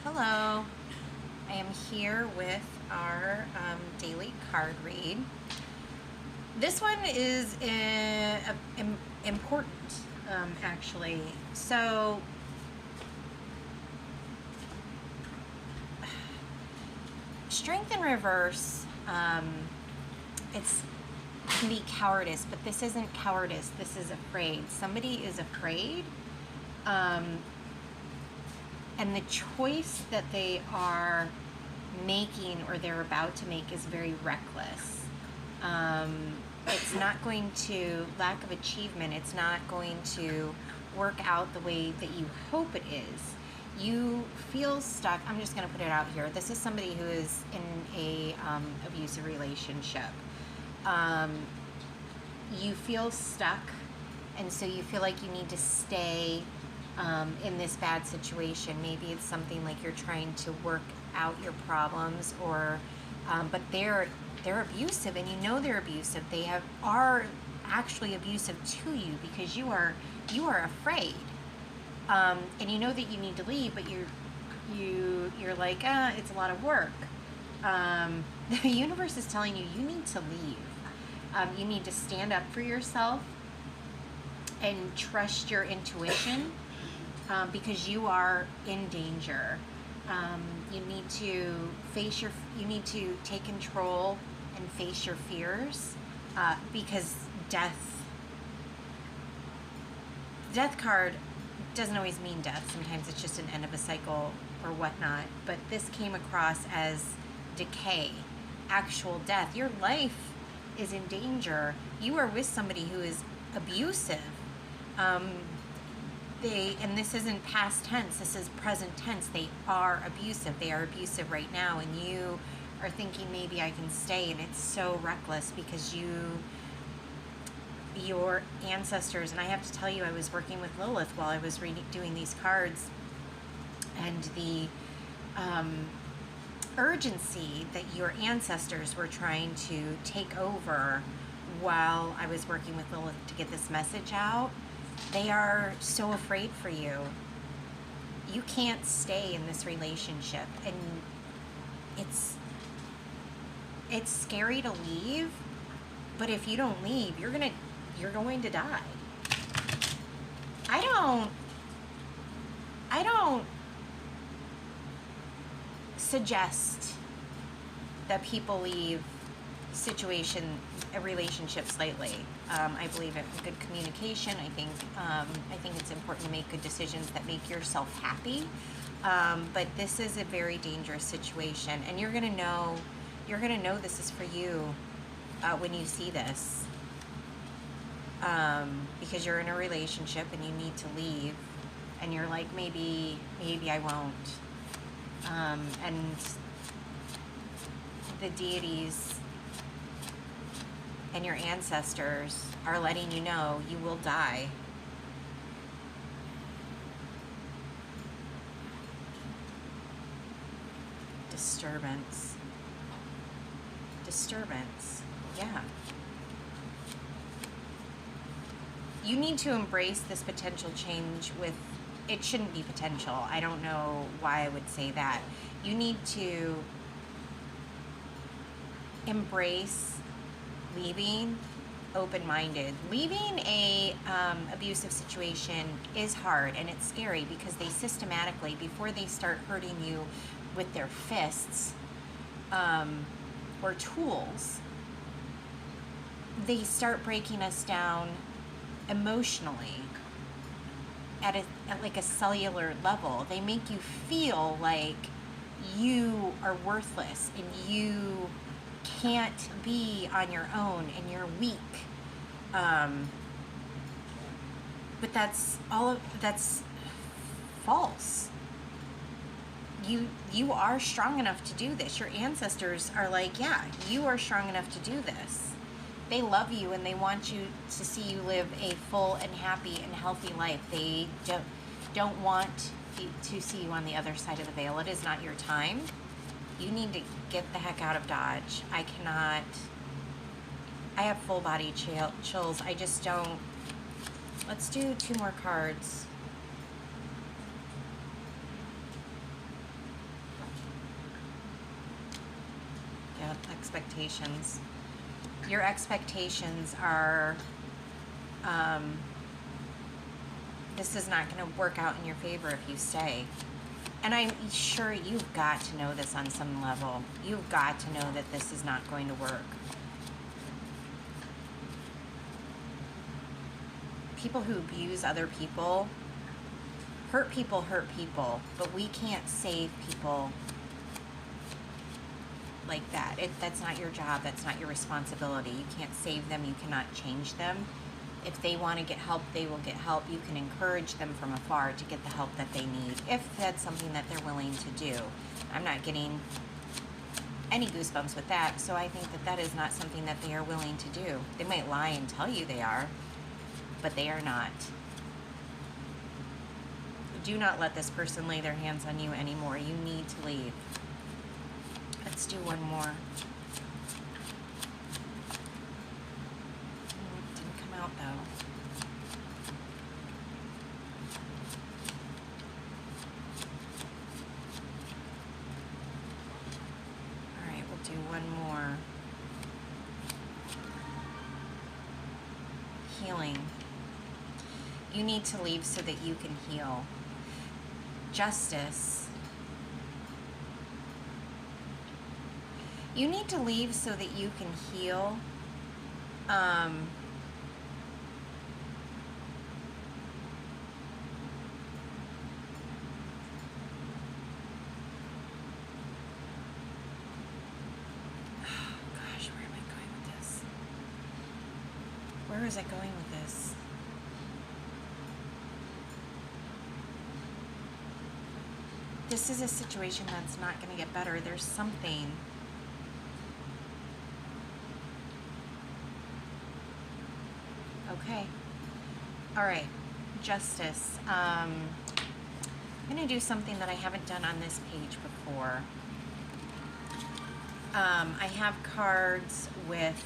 Hello, I am here with our daily card read. This one is important, actually. So, strength in reverse, it's can be cowardice, but this isn't cowardice. This is afraid. Somebody is afraid, um, and the choice that they are making or they're about to make is very reckless. It's not going to, lack of achievement, it's not going to work out the way that you hope it is. You feel stuck. I'm just going to put it out here. This is somebody who is in a abusive relationship. You feel stuck, and so you feel like you need to stay in this bad situation. Maybe it's something like you're trying to work out your problems, or but they're abusive, and you know they're abusive. They are actually abusive to you because you are afraid, and you know that you need to leave, but you're like, it's a lot of work. The universe is telling you need to leave. You need to stand up for yourself and trust your intuition, because you are in danger. You need to you need to take control and face your fears, because death card doesn't always mean death. Sometimes it's just an end of a cycle or whatnot. But this came across as decay, actual death. Your life is in danger. You are with somebody who is abusive. And this isn't past tense, this is present tense. They are abusive. They are abusive right now, and you are thinking maybe I can stay, and it's so reckless because your ancestors, and I have to tell you, I was working with Lilith while I was doing these cards, and the urgency that your ancestors were trying to take over while I was working with Lilith to get this message out. They are so afraid for you. You can't stay in this relationship, and it's scary to leave, but if you don't leave, you're going to die. I don't suggest that people leave relationships lightly. I believe in good communication. I think it's important to make good decisions that make yourself happy. But this is a very dangerous situation, and you're gonna know this is for you when you see this, because you're in a relationship and you need to leave, and you're like, maybe I won't. And the deities and your ancestors are letting you know you will die. Disturbance. Yeah. You need to embrace this potential change with, it shouldn't be potential. I don't know why I would say that. You need to embrace leaving open-minded. Leaving a abusive situation is hard, and it's scary because they systematically, before they start hurting you with their fists or tools, they start breaking us down emotionally at like a cellular level. They make you feel like you are worthless and you can't be on your own and you're weak. But that's false. You are strong enough to do this. Your ancestors are like, yeah, you are strong enough to do this. They love you, and they want you to see you live a full and happy and healthy life. They don't want to see you on the other side of the veil. It is not your time. You need to get the heck out of Dodge. I have full body chills. I just don't. Let's do 2 more cards. expectations. Your expectations are, this is not going to work out in your favor if you stay. And I'm sure you've got to know this on some level. You've got to know that this is not going to work. People who abuse other people, hurt people, but we can't save people like that. That's not your job. That's not your responsibility. You can't save them. You cannot change them. If they want to get help, they will get help. You can encourage them from afar to get the help that they need, if that's something that they're willing to do. I'm not getting any goosebumps with that, so I think that that is not something that they are willing to do. They might lie and tell you they are, but they are not. Do not let this person lay their hands on you anymore. You need to leave. Let's do one more. Didn't come out though. All right, we'll do one more. Healing. You need to leave so that you can heal. Justice. You need to leave so that you can heal. Gosh, where am I going with this? Where is it going with this? This is a situation that's not going to get better. There's something. Okay. All right. Justice. I'm going to do something that I haven't done on this page before. I have cards with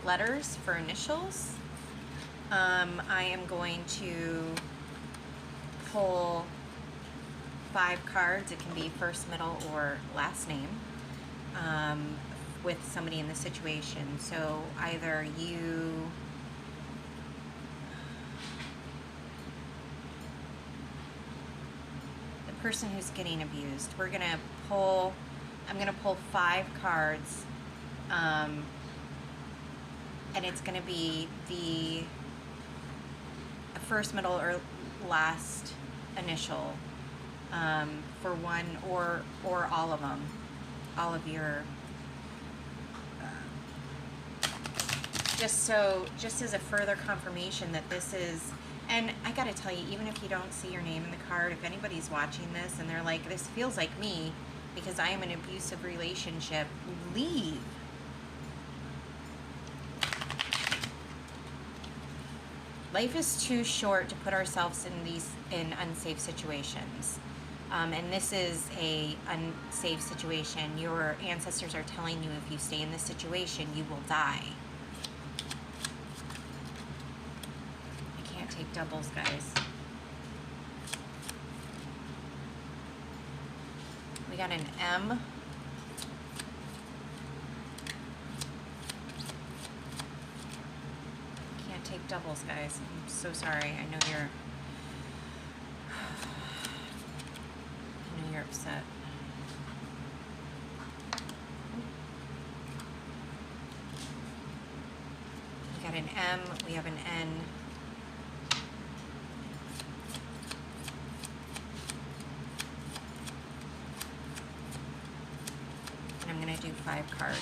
letters for initials. I am going to pull 5 cards. It can be first, middle, or last name with somebody in the situation. So either you, the person who's getting abused, we're going to pull, I'm going to pull 5 cards, and it's going to be the first, middle, or last initial. For one or all of them, all of your, just as a further confirmation that this is, and I gotta tell you, even if you don't see your name in the card, if anybody's watching this and they're like, this feels like me because I am in an abusive relationship, leave. Life is too short to put ourselves in unsafe situations. And this is a unsafe situation. Your ancestors are telling you if you stay in this situation, you will die. I can't take doubles, guys. We got an M. Can't take doubles, guys. I'm so sorry. I know you're upset. We got an M, we have an N. And I'm going to do 5 cards.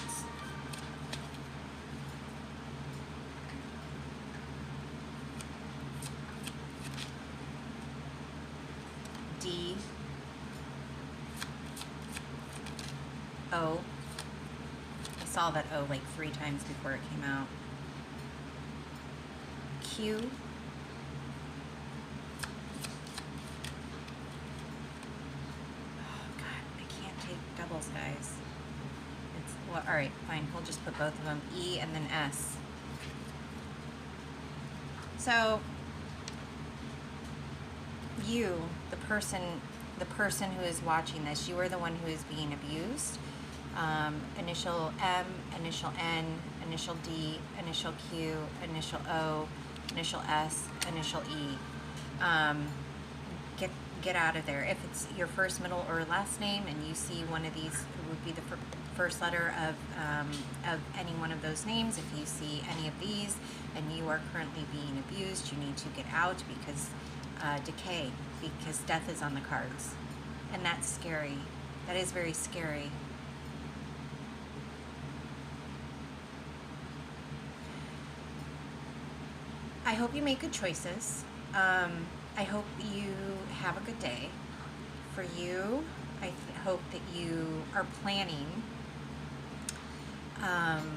D. O. I saw that O like 3 times before it came out. Q. Oh God, I can't take doubles, guys. It's well, all right, fine. We'll just put both of them. E and then S. So you, the person who is watching this, you are the one who is being abused. initial M, initial N, initial D, initial Q, initial O, initial S, initial E. Get out of there. If it's your first, middle, or last name, and you see one of these, it would be the first letter of any one of those names. If you see any of these and you are currently being abused, you need to get out because decay, because death is on the cards, and that's scary. That is very scary. I hope you make good choices. I hope you have a good day. For you, I hope that you are planning and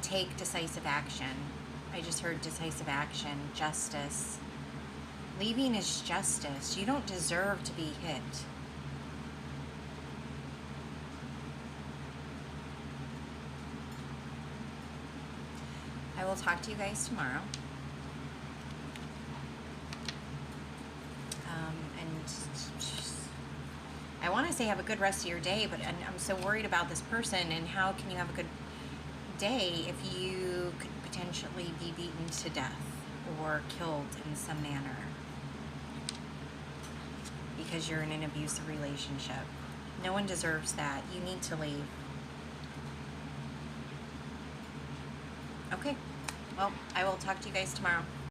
take decisive action. I just heard decisive action, justice. Leaving is justice. You don't deserve to be hit. I will talk to you guys tomorrow. I want to say have a good rest of your day, but I'm so worried about this person, and how can you have a good day if you could potentially be beaten to death or killed in some manner because you're in an abusive relationship. No one deserves that. You need to leave. Okay. Well, I will talk to you guys tomorrow.